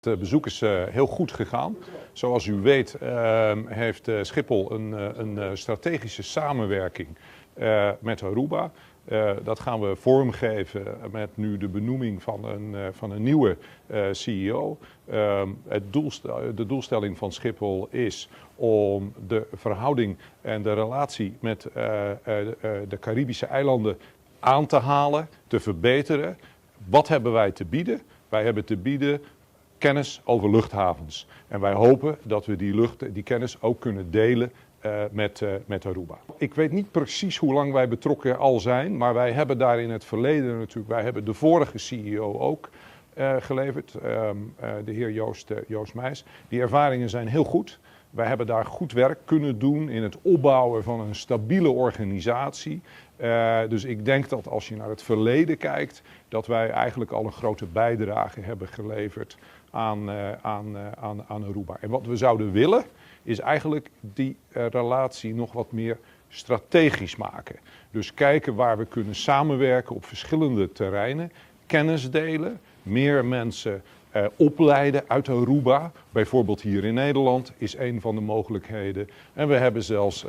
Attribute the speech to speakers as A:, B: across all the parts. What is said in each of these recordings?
A: Het bezoek is heel goed gegaan. Zoals u weet heeft Schiphol een strategische samenwerking met Aruba. Dat gaan we vormgeven met nu de benoeming van een nieuwe CEO. De doelstelling van Schiphol is om de verhouding en de relatie met de Caribische eilanden aan te halen, te verbeteren. Wat hebben wij te bieden? Wij hebben te bieden kennis over luchthavens. En wij hopen dat we die kennis ook kunnen delen met Aruba. Ik weet niet precies hoe lang wij betrokken al zijn, maar wij hebben daar in het verleden natuurlijk, wij hebben de vorige CEO ook geleverd, de heer Joost Meijs. Die ervaringen zijn heel goed. Wij hebben daar goed werk kunnen doen in het opbouwen van een stabiele organisatie. Dus ik denk dat als je naar het verleden kijkt, dat wij eigenlijk al een grote bijdrage hebben geleverd aan Aruba. En wat we zouden willen, is eigenlijk die relatie nog wat meer strategisch maken. Dus kijken waar we kunnen samenwerken op verschillende terreinen, kennis delen, meer mensen opleiden uit Aruba. Bijvoorbeeld hier in Nederland is een van de mogelijkheden. En we hebben zelfs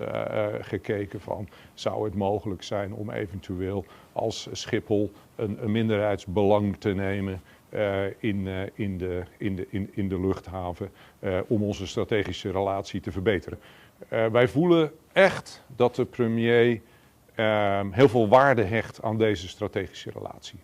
A: gekeken van, zou het mogelijk zijn om eventueel als Schiphol een minderheidsbelang te nemen in de luchthaven om onze strategische relatie te verbeteren. Wij voelen echt dat de premier heel veel waarde hecht aan deze strategische relatie.